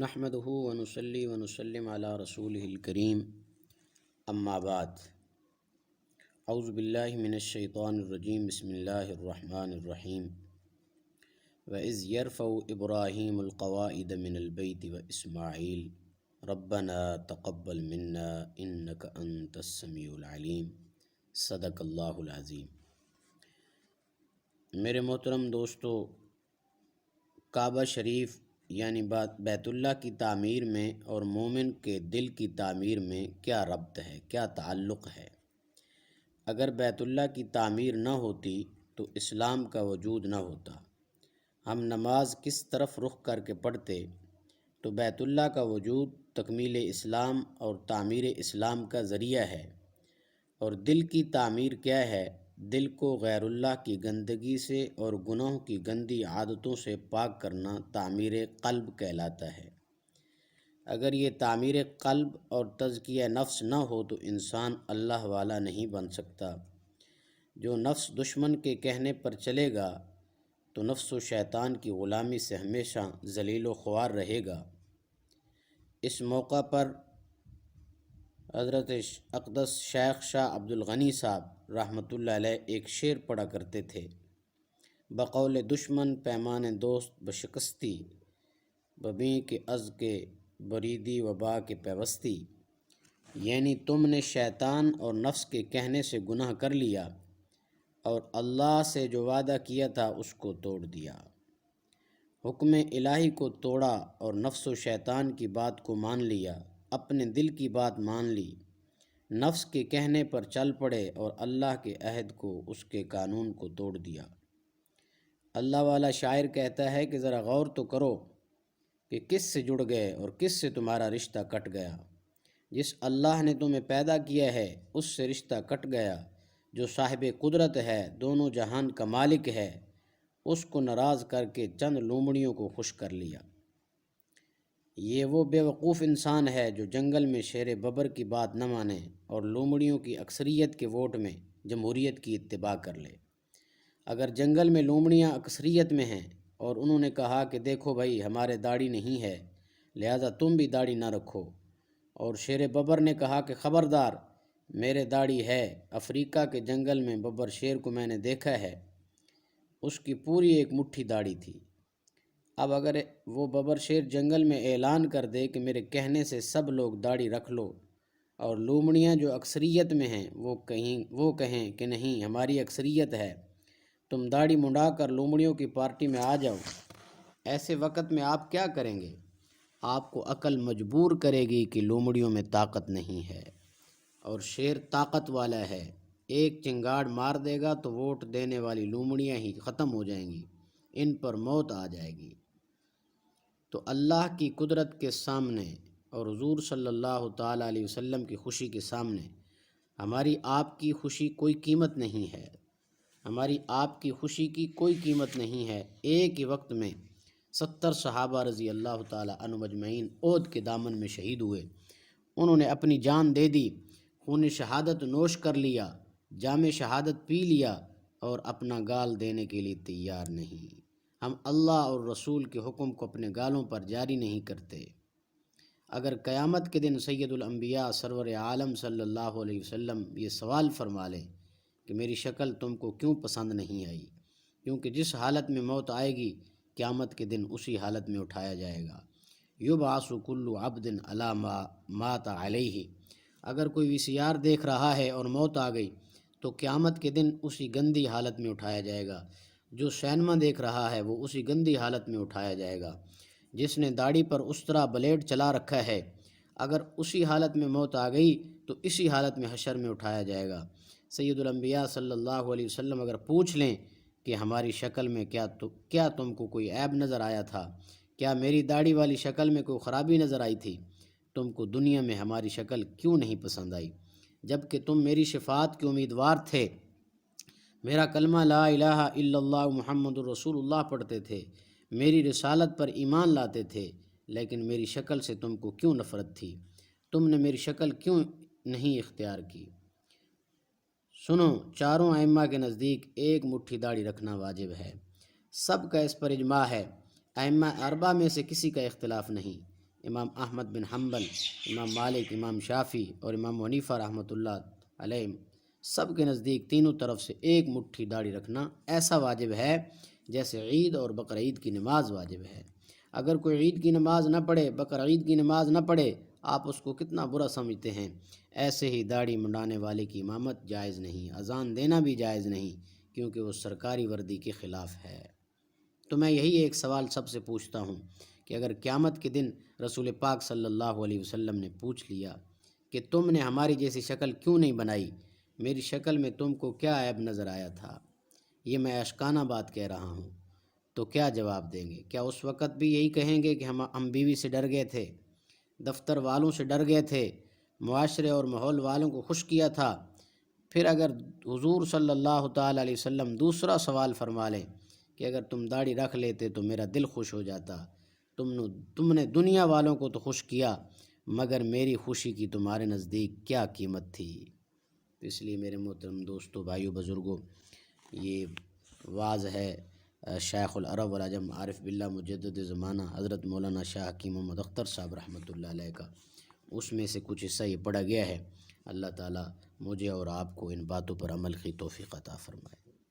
نحمدہ ونصلی ونسلم علی رسولہ الکریم اما بعد اعوذ باللہ من الشیطان الرجیم بسم اللہ الرحمن الرحیم وَإِذْ يَرْفَعُ إِبْرَاهِيمُ الْقَوَاعِدَ مِنَ الْبَيْتِ وَإِسْمَاعِيلُ رَبَّنَا تَقَبَّلْ مِنَّا إِنَّكَ أَنْتَ السَّمِيعُ الْعَلِيمُ صدق اللہ العظیم۔ میرے محترم دوستو، کعبہ شریف یعنی بیت اللہ کی تعمیر میں اور مومن کے دل کی تعمیر میں کیا ربط ہے، کیا تعلق ہے؟ اگر بیت اللہ کی تعمیر نہ ہوتی تو اسلام کا وجود نہ ہوتا۔ ہم نماز کس طرف رخ کر کے پڑھتے تو بیت اللہ کا وجود تکمیل اسلام اور تعمیر اسلام کا ذریعہ ہے۔ اور دل کی تعمیر کیا ہے؟ دل کو غیر اللہ کی گندگی سے اور گناہوں کی گندی عادتوں سے پاک کرنا تعمیر قلب کہلاتا ہے۔ اگر یہ تعمیر قلب اور تزکیہ نفس نہ ہو تو انسان اللہ والا نہیں بن سکتا۔ جو نفس دشمن کے کہنے پر چلے گا تو نفس و شیطان کی غلامی سے ہمیشہ ذلیل و خوار رہے گا۔ اس موقع پر حضرت اقدس شیخ شاہ عبد الغنی صاحب رحمۃ اللہ علیہ ایک شعر پڑھا کرتے تھے: بقول دشمن پیمان دوست بشکستی، ببیں کے از کے بریدی وبا کے پیوستی۔ یعنی تم نے شیطان اور نفس کے کہنے سے گناہ کر لیا اور اللہ سے جو وعدہ کیا تھا اس کو توڑ دیا۔ حکم الہی کو توڑا اور نفس و شیطان کی بات کو مان لیا، اپنے دل کی بات مان لی، نفس کے کہنے پر چل پڑے اور اللہ کے عہد کو، اس کے قانون کو توڑ دیا۔ اللہ والا شاعر کہتا ہے کہ ذرا غور تو کرو کہ کس سے جڑ گئے اور کس سے تمہارا رشتہ کٹ گیا۔ جس اللہ نے تمہیں پیدا کیا ہے اس سے رشتہ کٹ گیا۔ جو صاحب قدرت ہے، دونوں جہان کا مالک ہے، اس کو ناراض کر کے چند لومڑیوں کو خوش کر لیا۔ یہ وہ بے وقوف انسان ہے جو جنگل میں شیر ببر کی بات نہ مانے اور لومڑیوں کی اکثریت کے ووٹ میں جمہوریت کی اتباع کر لے۔ اگر جنگل میں لومڑیاں اکثریت میں ہیں اور انہوں نے کہا کہ دیکھو بھائی ہمارے داڑھی نہیں ہے لہذا تم بھی داڑھی نہ رکھو، اور شیر ببر نے کہا کہ خبردار میرے داڑھی ہے، افریقہ کے جنگل میں ببر شیر کو میں نے دیکھا ہے، اس کی پوری ایک مٹھی داڑھی تھی۔ اب اگر وہ ببر شیر جنگل میں اعلان کر دے کہ میرے کہنے سے سب لوگ داڑھی رکھ لو، اور لومڑیاں جو اکثریت میں ہیں وہ کہیں کہ نہیں ہماری اکثریت ہے، تم داڑھی منڈا کر لومڑیوں کی پارٹی میں آ جاؤ، ایسے وقت میں آپ کیا کریں گے؟ آپ کو عقل مجبور کرے گی کہ لومڑیوں میں طاقت نہیں ہے، اور شیر طاقت والا ہے، ایک چنگاڑ مار دے گا تو ووٹ دینے والی لومڑیاں ہی ختم ہو جائیں گی، ان پر موت آ جائے گی۔ تو اللہ کی قدرت کے سامنے اور حضور صلی اللہ تعالیٰ علیہ وسلم کی خوشی کے سامنے ہماری آپ کی خوشی کوئی قیمت نہیں ہے، ہماری آپ کی خوشی کی کوئی قیمت نہیں ہے۔ ایک ہی وقت میں 70 صحابہ رضی اللہ تعالیٰ عنہ مجمعین احد کے دامن میں شہید ہوئے۔ انہوں نے اپنی جان دے دی، خون شہادت نوش کر لیا، جام شہادت پی لیا، اور اپنا گال دینے کے لیے تیار نہیں۔ ہم اللہ اور رسول کے حکم کو اپنے گالوں پر جاری نہیں کرتے۔ اگر قیامت کے دن سید الانبیاء سرور عالم صلی اللہ علیہ وسلم یہ سوال فرما لیں کہ میری شکل تم کو کیوں پسند نہیں آئی، کیونکہ جس حالت میں موت آئے گی قیامت کے دن اسی حالت میں اٹھایا جائے گا۔ یبعث کل عبد علی ما مات علیہ۔ اگر کوئی VCR دیکھ رہا ہے اور موت آ گئی تو قیامت کے دن اسی گندی حالت میں اٹھایا جائے گا۔ جو سینما دیکھ رہا ہے وہ اسی گندی حالت میں اٹھایا جائے گا۔ جس نے داڑھی پر اس طرح بلیڈ چلا رکھا ہے اگر اسی حالت میں موت آ گئی تو اسی حالت میں حشر میں اٹھایا جائے گا۔ سید الانبیاء صلی اللہ علیہ وسلم اگر پوچھ لیں کہ ہماری شکل میں کیا تم کو کوئی عیب نظر آیا تھا، کیا میری داڑھی والی شکل میں کوئی خرابی نظر آئی تھی، تم کو دنیا میں ہماری شکل کیوں نہیں پسند آئی، جب کہ تم میری شفاعت کے امیدوار تھے، میرا کلمہ لا الہ الا اللہ محمد الرسول اللہ پڑھتے تھے، میری رسالت پر ایمان لاتے تھے، لیکن میری شکل سے تم کو کیوں نفرت تھی، تم نے میری شکل کیوں نہیں اختیار کی؟ سنو، چاروں ائمہ کے نزدیک ایک مٹھی داڑھی رکھنا واجب ہے، سب کا اس پر اجماع ہے، ائمہ اربعہ میں سے کسی کا اختلاف نہیں۔ امام احمد بن حنبل، امام مالک، امام شافعی اور امام حنیفہ رحمۃ اللہ علیہ سب کے نزدیک تینوں طرف سے ایک مٹھی داڑھی رکھنا ایسا واجب ہے جیسے عید اور بقرعید کی نماز واجب ہے۔ اگر کوئی عید کی نماز نہ پڑھے، بقرعید کی نماز نہ پڑھے، آپ اس کو کتنا برا سمجھتے ہیں، ایسے ہی داڑھی منڈانے والے کی امامت جائز نہیں، اذان دینا بھی جائز نہیں، کیونکہ وہ سرکاری وردی کے خلاف ہے۔ تو میں یہی ایک سوال سب سے پوچھتا ہوں کہ اگر قیامت کے دن رسول پاک صلی اللہ علیہ وسلم نے پوچھ لیا کہ تم نے ہماری جیسی شکل کیوں نہیں بنائی، میری شکل میں تم کو کیا عیب نظر آیا تھا، یہ میں اشکانہ بات کہہ رہا ہوں، تو کیا جواب دیں گے؟ کیا اس وقت بھی یہی کہیں گے کہ ہم بیوی سے ڈر گئے تھے، دفتر والوں سے ڈر گئے تھے، معاشرے اور ماحول والوں کو خوش کیا تھا؟ پھر اگر حضور صلی اللہ تعالیٰ علیہ وسلم دوسرا سوال فرما لیں کہ اگر تم داڑھی رکھ لیتے تو میرا دل خوش ہو جاتا، تم نے دنیا والوں کو تو خوش کیا، مگر میری خوشی کی تمہارے نزدیک کیا قیمت تھی؟ تو اس لیے میرے محترم دوستو، بھائیو، بزرگوں، یہ واعظ ہے شیخ العرب والعجم عارف باللہ مجدد زمانہ حضرت مولانا شاہ حکیم محمد اختر صاحب رحمۃ اللہ علیہ کا، اس میں سے کچھ حصہ یہ پڑھا گیا ہے۔ اللہ تعالیٰ مجھے اور آپ کو ان باتوں پر عمل کی توفیق عطا فرمائے۔